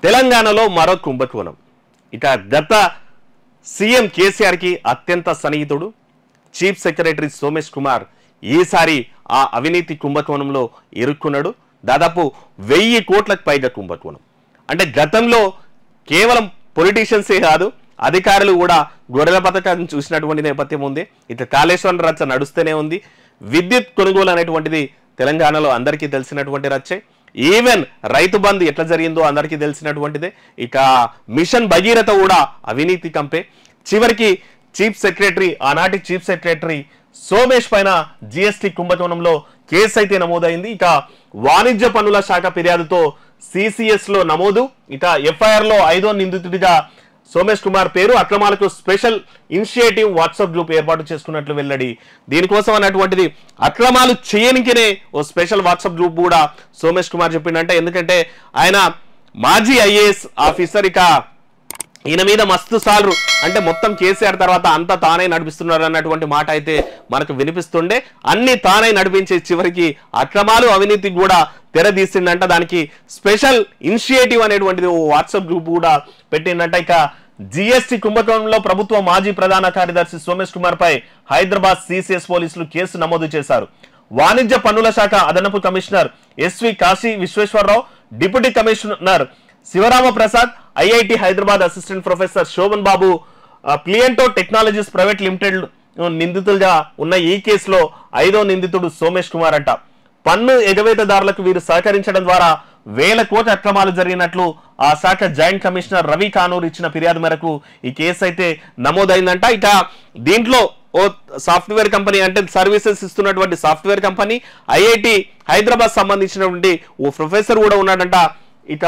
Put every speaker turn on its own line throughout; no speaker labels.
తెలంగాణలో మరో కుంభకోణం. ఇక గత సీఎం కేసీఆర్ కి అత్యంత సన్నిహితుడు చీఫ్ సెక్రటరీ సోమేష్ కుమార్ ఈసారి ఆ అవినీతి కుంభకోణంలో ఇరుక్కున్నాడు. దాదాపు 1000 కోట్లకు పైగా కుంభకోణం. అంటే గతంలో కేవలం పొలిటీషియన్సే కాదు, అధికారులు కూడా గొర్రెల పథకాన్ని చూసినటువంటి నేపథ్యం ఉంది. ఇక కాళేశ్వరం రచ్చ నడుస్తూనే ఉంది. విద్యుత్ కొనుగోలు అనేటువంటిది తెలంగాణలో అందరికీ తెలిసినటువంటి రచ్చే. ఈవెన్ రైతు బంధు ఎట్లా జరిగిందో అందరికీ తెలిసినటువంటిదే. ఇక మిషన్ భగీరథ కూడా అవినీతి కంపే. చివరికి ఆనాటి చీఫ్ సెక్రటరీ సోమేష్ పైన జిఎస్టీ కుంభకోణంలో కేసు అయితే నమోదైంది. ఇక వాణిజ్య పన్నుల శాఖ ఫిర్యాదుతో సిసిఎస్ లో నమోదు. ఇక ఎఫ్ఐఆర్ లో 5వ నిందితుడిగా సోమేష్ కుమార్ పేరు. అక్రమాలకు స్పెషల్ ఇనిషియేటివ్ వాట్సాప్ గ్రూప్ ఏర్పాటు చేసుకున్నట్లు వెల్లడి. దీనికోసం అన్నటువంటిది అక్రమాలు చేయనికినే ఓ స్పెషల్ వాట్సాప్ గ్రూప్ కూడా సోమేష్ కుమార్ చెప్పిండంటే. ఎందుకంటే ఆయన మాజీ ఐఏఎస్ ఆఫీసర్. ఇక ఈయన మీద మస్తు సార్లు అంటే మొత్తం కేసీఆర్ తర్వాత అంతా తానే నడిపిస్తున్నారు అన్నటువంటి మాట అయితే మనకు వినిపిస్తుండే. అన్ని తానే నడిపించే చివరికి అక్రమాలు అవినీతికి కూడా తెరదీసిందంట. దానికి స్పెషల్ ఇనిషియేటివ్ అనేటువంటిది ఓ వాట్సాప్ గ్రూప్ కూడా పెట్టిందంట. ఇక జిఎస్టీ కుంభకోణంలో ప్రభుత్వ మాజీ ప్రధాన కార్యదర్శి సోమేష్ కుమార్ పై హైదరాబాద్ సిసిఎస్ పోలీసులు కేసు నమోదు చేశారు. వాణిజ్య పన్నుల శాఖ అదనపు commissioner SV Kashi Visweswararao, deputy commissioner Sivarama Prasad, IIT Hyderabad assistant professor Shobhan Babu, Pliento technologies private limited నిందితులుగా ఉన్న ఈ కేసులో 5వ నిందితుడు సోమేష్ కుమార్ అంట. పన్ను ఎగవేతదారులకు వీరు సహకరించడం ద్వారా 1000 కోట్ల అక్రమాలు జరిగినట్లు ఆ శాఖ జాయింట్ కమిషనర్ రవి కానూర్ ఇచ్చిన ఫిర్యాదు మేరకు ఈ కేసు అయితే నమోదైందంట. ఇక దీంట్లో ఓ సాఫ్ట్వేర్ కంపెనీ అంటే సర్వీసెస్ ఇస్తున్నటువంటి సాఫ్ట్వేర్ కంపెనీ, ఐఐటి హైదరాబాద్ సంబంధించినటువంటి ఓ ప్రొఫెసర్ కూడా ఉన్నాడంట. ఇక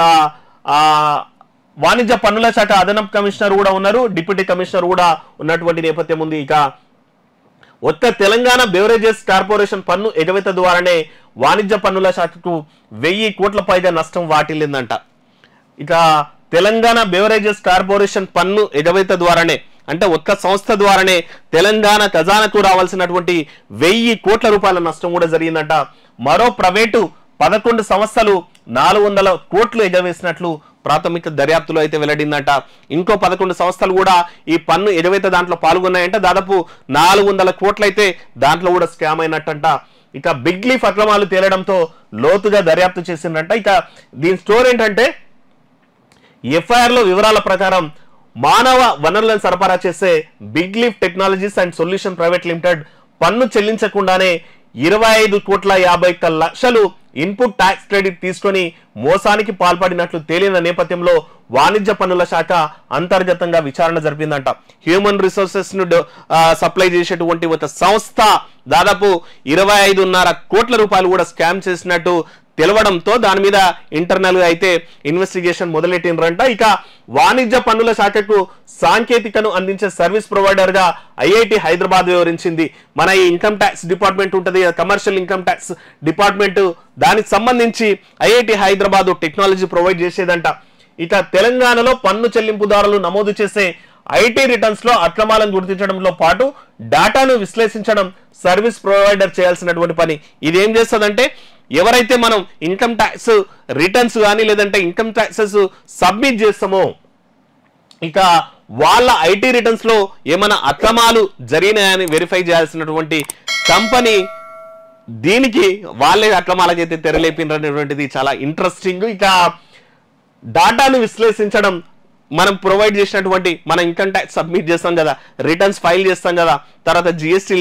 వాణిజ్య పన్నుల శాఖ అదనపు కమిషనర్ కూడా ఉన్నారు, డిప్యూటీ కమిషనర్ కూడా ఉన్నటువంటి నేపథ్యం ఉంది. ఇక ఒక్క తెలంగాణ బెవరేజెస్ కార్పొరేషన్ పన్ను ఎగవేత ద్వారానే వాణిజ్య పన్నుల శాఖకు 1000 కోట్ల పైగా నష్టం వాటిల్లిందంట. ఇక తెలంగాణ బెవరేజెస్ కార్పొరేషన్ పన్ను ఎగవేత ద్వారానే అంటే ఒక్క సంస్థ ద్వారానే తెలంగాణ ఖజానాకు రావాల్సినటువంటి 1000 కోట్ల రూపాయల నష్టం కూడా జరిగిందంట. మరో ప్రైవేటు 11 సంస్థలు 400 కోట్లు ఎగవేసినట్లు ప్రాథమిక దర్యాప్తులో అయితే వెల్లడిందంట. ఇంకో 11 సంస్థలు కూడా ఈ పన్ను ఎగవేత దాంట్లో పాల్గొన్నాయంట. దాదాపు 400 కోట్లు అయితే దాంట్లో కూడా స్కామ్ అయినట్టంట. ఇక బిగ్ లీఫ్ అక్రమాలు తేలడంతో లోతుగా దర్యాప్తు చేసిందంట. ఇక దీని స్టోరీ ఏంటంటే ఎఫ్ఐఆర్ లో వివరాల ప్రకారం మానవ వనరులను సరఫరా చేసే Big Leaf Technologies and Solution Private Limited పన్ను చెల్లించకుండానే 25,51,00,000 ఇన్పుట్ ట్యాక్స్ క్రెడిట్ తీసుకొని మోసానికి పాల్పడినట్లు తేలిన నేపథ్యంలో వాణిజ్య పన్నుల శాఖ అంతర్గతంగా విచారణ జరిపిందంట. హ్యూమన్ రిసోర్సెస్ ను సప్లై చేసేటువంటి ఒక సంస్థ దాదాపు 25.5 కోట్ల రూపాయలు కూడా స్కామ్ చేసినట్టు తెలవడంతో దాని మీద ఇంటర్నల్ గా అయితే ఇన్వెస్టిగేషన్ మొదలెట్టినరంట. ఇక వాణిజ్య పన్నుల శాఖకు సాంకేతికను అందించే సర్వీస్ ప్రొవైడర్ గా ఐఐటి హైదరాబాద్ వివరించింది. మన ఈ ఇన్కమ్ ట్యాక్స్ డిపార్ట్మెంట్ ఉంటుంది, కమర్షియల్ ఇన్కమ్ ట్యాక్స్ డిపార్ట్మెంట్, దానికి సంబంధించి ఐఐటి హైదరాబాద్ టెక్నాలజీ ప్రొవైడ్ చేసేదంట. ఇక తెలంగాణలో పన్ను చెల్లింపుదారులు నమోదు చేసే ఐటీ రిటర్న్స్ లో అక్రమాలను గుర్తించడంలో పాటు డేటాను విశ్లేషించడం సర్వీస్ ప్రొవైడర్ చేయాల్సినటువంటి పని. ఇది ఏం చేస్తుందంటే ఎవరైతే మనం ఇన్కమ్ ట్యాక్స్ రిటర్న్స్ కానీ లేదంటే ఇన్కమ్ ట్యాక్సెస్ సబ్మిట్ చేస్తామో ఇక వాళ్ళ ఐటీ రిటర్న్స్ లో ఏమైనా అక్రమాలు జరిగినాయని వెరిఫై చేయాల్సినటువంటి కంపెనీ దీనికి వాళ్ళే అక్రమాలకైతే తెరలేపినటువంటిది చాలా ఇంట్రెస్టింగ్. ఇక డాటాను విశ్లేషించడం మనం ప్రొవైడ్ చేసినటువంటి మన ఇన్కమ్ ట్యాక్స్ సబ్మిట్ చేస్తాం కదా, రిటర్న్స్ ఫైల్ చేస్తాం కదా, తర్వాత జిఎస్టీ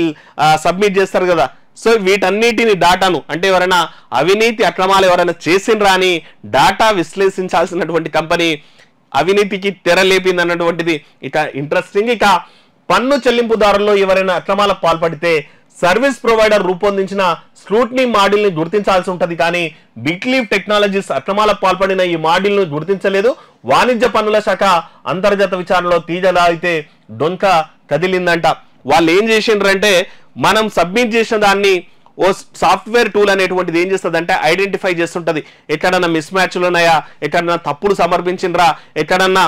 సబ్మిట్ చేస్తారు కదా. సో వీటన్నిటిని డాటాను అంటే ఎవరైనా అవినీతి అక్రమాలు ఎవరైనా చేసిండ్రా అని డాటా విశ్లేషించాల్సినటువంటి కంపెనీ అవినీతికి తెరలేపింది అన్నటువంటిది ఇక ఇంట్రెస్టింగ్. ఇక పన్ను చెల్లింపుదారుల్లో ఎవరైనా అక్రమాలకు పాల్పడితే సర్వీస్ ప్రొవైడర్ రూపొందించిన స్క్రూటినీ మాడ్యూల్ ని గుర్తించాల్సి ఉంటది. కానీ బిగ్ లీఫ్ టెక్నాలజీస్ అక్రమాలకు పాల్పడిన ఈ మాడ్యూల్ ను గుర్తించలేదు. వాణిజ్య పన్నుల శాఖ అంతర్గత విచారణలో తీగలా అయితే డొంక కదిలిందంట. వాళ్ళు ఏం చేసిండ్రంటే మనం సబ్మిట్ చేసిన దాన్ని ఓ సాఫ్ట్వేర్ టూల్ అనేటువంటిది ఏం చేస్తుంది అంటే ఐడెంటిఫై చేస్తుంటది. ఎక్కడన్నా మిస్ మ్యాచ్లు ఉన్నాయా, ఎక్కడన్నా తప్పులు సమర్పించిండ్రా, ఎక్కడన్నా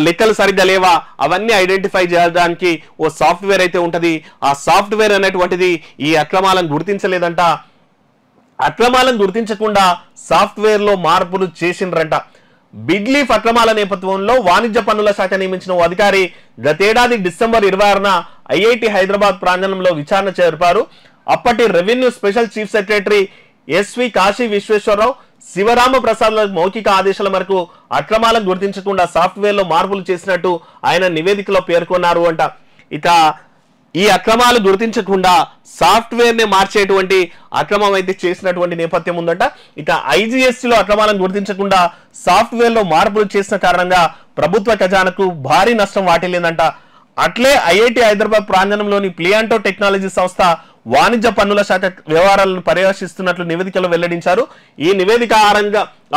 లెక్కలు సరిగ్గా లేవా, అవన్నీ ఐడెంటిఫై చేయడానికి ఓ సాఫ్ట్వేర్ అయితే ఉంటది. ఆ సాఫ్ట్వేర్ అనేటువంటిది ఈ అక్రమాలను గుర్తించలేదంట. అక్రమాలను గుర్తించకుండా సాఫ్ట్వేర్ లో మార్పులు చేసిండ్రంట. బిగ్లీఫ్ అక్రమాల నేపథ్యంలో వాణిజ్య పన్నుల శాఖ నియమించిన ఓ అధికారి గతేడాది డిసెంబర్ 26న ఐఐటి హైదరాబాద్ ప్రాంగణంలో విచారణ జరిపారు. అప్పటి revenue special chief secretary SV Kashi Visweswararao Sivarama Prasad మౌఖిక ఆదేశాల మేరకు అక్రమాలను గుర్తించకుండా సాఫ్ట్వేర్ లో మార్పులు చేసినట్టు ఆయన నివేదికలో పేర్కొన్నారు అంట. ఇక ఈ అక్రమాలు గుర్తించకుండా సాఫ్ట్వేర్ ని మార్చేటువంటి అక్రమం అయితే చేసినటువంటి నేపథ్యం ఉందంట. ఇక ఐజీఎస్టీలో అక్రమాలను గుర్తించకుండా సాఫ్ట్వేర్ లో మార్పులు చేసిన కారణంగా ప్రభుత్వ ఖజానాకు భారీ నష్టం వాటిల్లిందంట. అట్లే ఐఐటి హైదరాబాద్ ప్రాంగణంలోని ప్లియాంటో టెక్నాలజీ సంస్థ వాణిజ్య పన్నుల శాఖ వ్యవహారాలను పర్యవేక్షిస్తున్నట్లు నివేదికలో వెల్లడించారు. ఈ నివేదిక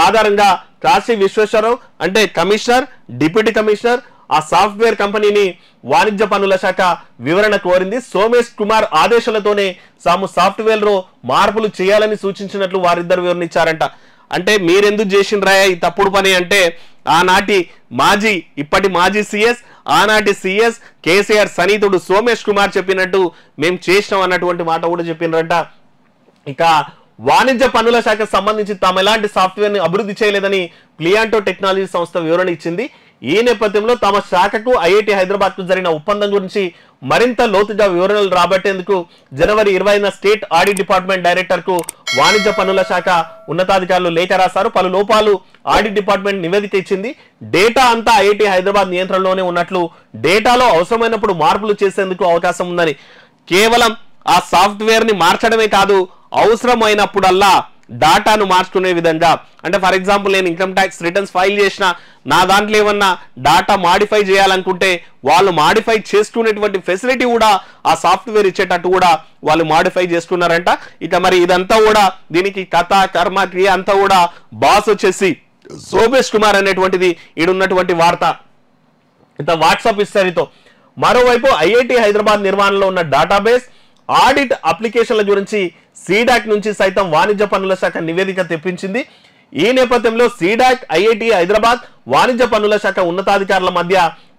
ఆధారంగా కాశీ విశ్వేశ్వరరావు అంటే కమిషనర్, డిప్యూటీ కమిషనర్ ఆ సాఫ్ట్వేర్ కంపెనీని వాణిజ్య పన్నుల శాఖ వివరణ కోరింది. సోమేష్ కుమార్ ఆదేశాలతోనే తాము సాఫ్ట్వేర్ లో మార్పులు చేయాలని సూచించినట్లు వారిద్దరు వివరణించారంట. అంటే మీరెందుకు చేసిండ్రాయా ఈ తప్పుడు పని అంటే ఆనాటి ఇప్పటి మాజీ సిఎస్ ఆనాటి సిఎస్ కేసీఆర్ సన్నిహితుడు సోమేష్ కుమార్ చెప్పినట్టు మేము చేసినాం అన్నటువంటి మాట కూడా చెప్పినారంట. ఇక వాణిజ్య పన్నుల శాఖకు సంబంధించి తాము ఎలాంటి సాఫ్ట్వేర్ ని అభివృద్ధి చేయలేదని ప్లియాంటో టెక్నాలజీ సంస్థ వివరణ ఇచ్చింది. ఈ నేపథ్యంలో తమ శాఖకు ఐఐటి హైదరాబాద్ కు జరిగిన ఒప్పందం గురించి మరింత లోతుగా వివరణలు రాబట్టేందుకు జనవరి 20న స్టేట్ ఆడిట్ డిపార్ట్మెంట్ డైరెక్టర్ కు వాణిజ్య పన్నుల శాఖ ఉన్నతాధికారులు లేఖ రాశారు. పలు లోపాలు ఆడిట్ డిపార్ట్మెంట్ నివేదిక ఇచ్చింది. డేటా అంతా ఐఐటి హైదరాబాద్ నియంత్రణలోనే ఉన్నట్లు, డేటాలో అవసరమైనప్పుడు మార్పులు చేసేందుకు అవకాశం ఉందని, కేవలం ఆ సాఫ్ట్వేర్ ని మార్చడమే కాదు అవసరమైనప్పుడల్లా డాటాను మార్చుకునే విధంగా, అంటే ఫర్ ఎగ్జాంపుల్ నేను ఇన్కమ్ ట్యాక్స్ రిటర్న్స్ ఫైల్ చేసిన నా దాంట్లో ఏమన్నా డాటా మాడిఫై చేయాలనుకుంటే వాళ్ళు మాడిఫై చేసుకునేటువంటి ఫెసిలిటీ కూడా ఆ సాఫ్ట్వేర్ ఇచ్చేటట్టు కూడా వాళ్ళు మాడిఫై చేసుకున్నారంట. ఇక మరి ఇదంతా కూడా దీనికి కథ కర్మ క్రియ అంతా కూడా బాస్ వచ్చేసి సోమేష్ కుమార్ అనేటువంటిది ఈడున్నటువంటి వార్త. ఇంత వాట్సాప్ హిస్టరీతో మరోవైపు ఐఐటి హైదరాబాద్ నిర్మాణంలో ఉన్న డేటాబేస్ ఆడిట్ అప్లికేషన్ల గురించి సీడాక్ నుంచి సైతం వాణిజ్య పన్నుల శాఖ నివేదిక తెప్పించింది. ఈ నేపథ్యంలో సీడాక్ ఐఐటి హైదరాబాద్ వాణిజ్య పన్నుల శాఖ ఉన్నతాధికారుల మధ్య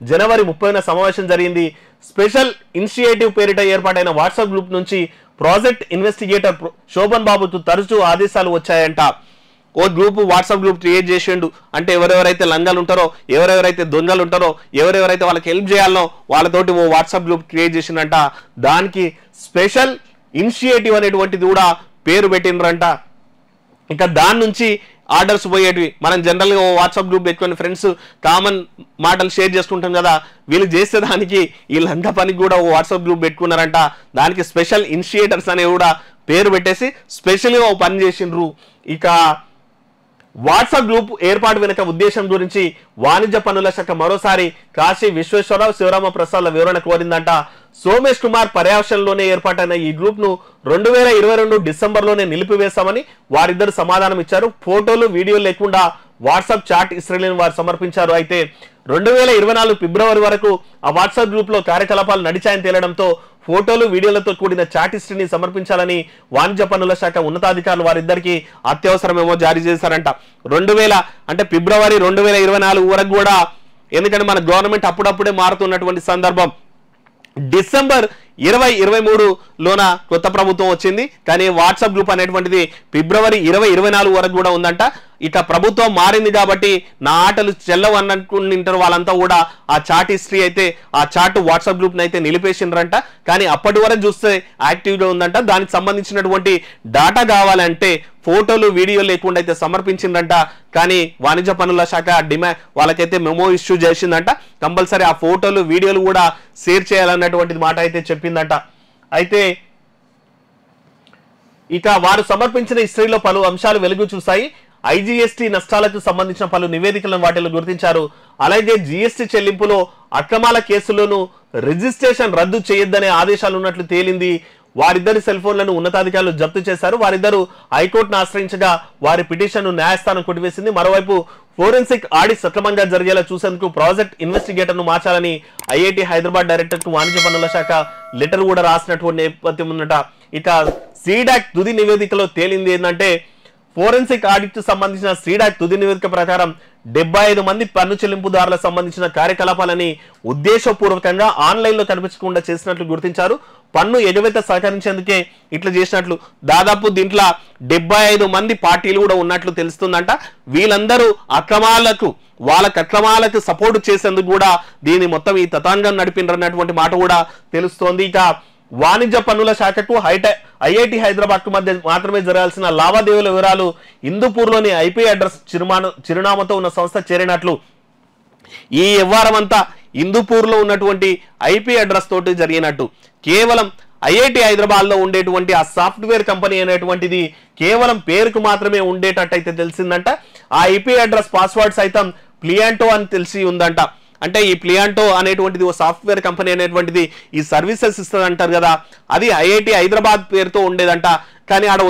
జనవరి 30న సమావేశం జరిగింది. స్పెషల్ ఇనిషియేటివ్ పేరిట ఏర్పాటైన వాట్సాప్ గ్రూప్ నుంచి ప్రాజెక్ట్ ఇన్వెస్టిగేటర్ శోభన్ బాబుకు తరచూ ఆదేశాలు వచ్చాయంట. ఓ గ్రూప్ వాట్సాప్ గ్రూప్ క్రియేట్ చేసిండు అంటే ఎవరెవరైతే లంగాలు ఉంటారో, ఎవరెవరైతే దొంగలు ఉంటారో, ఎవరెవరైతే వాళ్ళకి హెల్ప్ చేయాలనో వాళ్ళతోటి ఓ వాట్సాప్ గ్రూప్ క్రియేట్ చేసిండంట. దానికి స్పెషల్ ఇనిషియేటివ్ అనేటువంటిది కూడా పేరు పెట్టిండ్రంట. ఇక దాని నుంచి ఆర్డర్స్ పోయేటివి. మనం జనరల్గా ఓ వాట్సాప్ గ్రూప్ పెట్టుకొని ఫ్రెండ్స్ కామన్ మాటలు షేర్ చేసుకుంటాం కదా, వీళ్ళు చేసేదానికి ఈ లంగా పనికి కూడా ఓ వాట్సాప్ గ్రూప్ పెట్టుకున్నారంట. దానికి స్పెషల్ ఇనిషియేటర్స్ అనేవి కూడా పేరు పెట్టేసి స్పెషల్గా ఓ పని చేసిండ్రు. ఇక వాట్సాప్ గ్రూప్ ఏర్పాటు వెనుక ఉద్దేశం గురించి వాణిజ్య పన్నుల శాఖ మరోసారి కాశీ విశ్వేశ్వరరావు, శివరామ ప్రసాద్ల వివరణ కోరిందంట. సోమేష్ కుమార్ పర్యవేక్షణలోనే ఏర్పాటైన ఈ గ్రూప్ ను 2022 డిసెంబర్లోనే నిలిపివేశామని వారిద్దరు సమాధానం ఇచ్చారు. ఫోటోలు, వీడియోలు లేకుండా వాట్సాప్ చాట్ హిస్టరీలను వారు సమర్పించారు. అయితే 2024 ఫిబ్రవరి వరకు ఆ వాట్సాప్ గ్రూప్ లో కార్యకలాపాలు నడిచాయని తేలడంతో ఫోటోలు, వీడియోలతో కూడిన చాట్ హిస్టరీని సమర్పించాలని వాణిజ్య పన్నుల శాఖ ఉన్నతాధికారులు వారిద్దరికి అత్యవసరమేమో జారీ చేశారంట. ఫిబ్రవరి 2024 వరకు కూడా, ఎందుకంటే మన గవర్నమెంట్ అప్పుడప్పుడే మారుతున్నటువంటి సందర్భం. డిసెంబర్ 2023లోన కొత్త ప్రభుత్వం వచ్చింది, కానీ వాట్సాప్ గ్రూప్ అనేటువంటిది ఫిబ్రవరి 2024 వరకు కూడా ఉందంట. ఇక ప్రభుత్వం మారింది కాబట్టి నా ఆటలు చెల్లవు అన్నట్టుంటారు వాళ్ళంతా కూడా. ఆ చాట్ హిస్టరీ అయితే ఆ చాట్ వాట్సాప్ గ్రూప్ అయితే నిలిపేసిండ్రంట. కానీ అప్పటి వరకు చూస్తే యాక్టివ్గా ఉందంట. దానికి సంబంధించినటువంటి డాటా కావాలంటే ఫోటోలు, వీడియోలు లేకుండా అయితే సమర్పించిందంట. కానీ వాణిజ్య పన్నుల శాఖ వాళ్ళకైతే మెమో ఇష్యూ చేసిందంట. కంపల్సరీ ఆ ఫోటోలు, వీడియోలు కూడా షేర్ చేయాలన్నటువంటి మాట అయితే చెప్పిందంట. అయితే ఇక వారు సమర్పించిన హిస్టరీలో పలు అంశాలు వెలుగు చూశాయి. ఐజీఎస్టీ నష్టాలకు సంబంధించిన పలు నివేదికలను వాటిలో గుర్తించారు. అలాగే జీఎస్టీ చెల్లింపులో అక్రమాల కేసుల్లోనూ రిజిస్ట్రేషన్ రద్దు చేయొద్దనే ఆదేశాలు ఉన్నట్లు తేలింది. వారిద్దరి సెల్ ఫోన్లను ఉన్నతాధికారులు జప్తు చేశారు. వారిద్దరూ హైకోర్టును ఆశ్రయించగా వారి పిటిషన్ను న్యాయస్థానం కొట్టివేసింది. మరోవైపు ఫోరెన్సిక్ ఆడిట్ సక్రమంగా జరిగేలా చూసేందుకు ప్రాజెక్ట్ ఇన్వెస్టిగేటర్ ను మార్చాలని ఐఐటి హైదరాబాద్ డైరెక్టర్ కు వాణిజ్య పన్నుల శాఖ లెటర్ కూడా రాసినటువంటి నేపథ్యం ఉన్నట. ఇక సీడాక్ తుది నివేదికలో తేలింది ఏంటంటే ఫోరెన్సిక్ ఆడిట్ సంబంధించిన సీడాక్ తుది నివేదిక ప్రకారం 75 మంది పన్ను చెల్లింపుదారులకు సంబంధించిన కార్యకలాపాలని ఉద్దేశపూర్వకంగా ఆన్లైన్ లో కనిపించకుండా చేసినట్లు గుర్తించారు. పన్ను ఎగవేత సహకరించేందుకే ఇట్లా చేసినట్లు దాదాపు దీంట్లో 75 మంది పార్టీలు కూడా ఉన్నట్లు తెలుస్తుందంట. వీళ్ళందరూ అక్రమాలకు సపోర్ట్ చేసేందుకు కూడా దీని మొత్తం ఈ తతాంగం నడిపినటువంటి మాట కూడా తెలుస్తోంది. ఇక వాణిజ్య పన్నుల శాఖకు ఐఐటి హైదరాబాద్ కు మధ్య మాత్రమే జరగాల్సిన లావాదేవీల వివరాలు హిందూపూర్లోని ఐపీ అడ్రస్ చిరునామాతో ఉన్న సంస్థ చేరినట్లు ఈ వ్యవహారం అంతా హిందూపూర్లో ఉన్నటువంటి ఐపీ అడ్రస్ తోటి జరిగినట్టు కేవలం ఐఐటి హైదరాబాద్ లో ఉండేటువంటి ఆ సాఫ్ట్వేర్ కంపెనీ అనేటువంటిది కేవలం పేరుకు మాత్రమే ఉండేటట్టయితే తెలిసిందంట. ఆ ఐపీ అడ్రస్ పాస్వర్డ్ సైతం ప్లియాంటో అని తెలిసి ఉందంట. అంటే ఈ ప్లియాంటో అనేటువంటిది ఓ సాఫ్ట్వేర్ కంపెనీ అనేటువంటిది ఈ సర్వీసెస్ ఇస్తుంది అంటారు కదా, అది ఐఐటి హైదరాబాద్ పేరుతో ఉండేదంట. కానీ ఆడ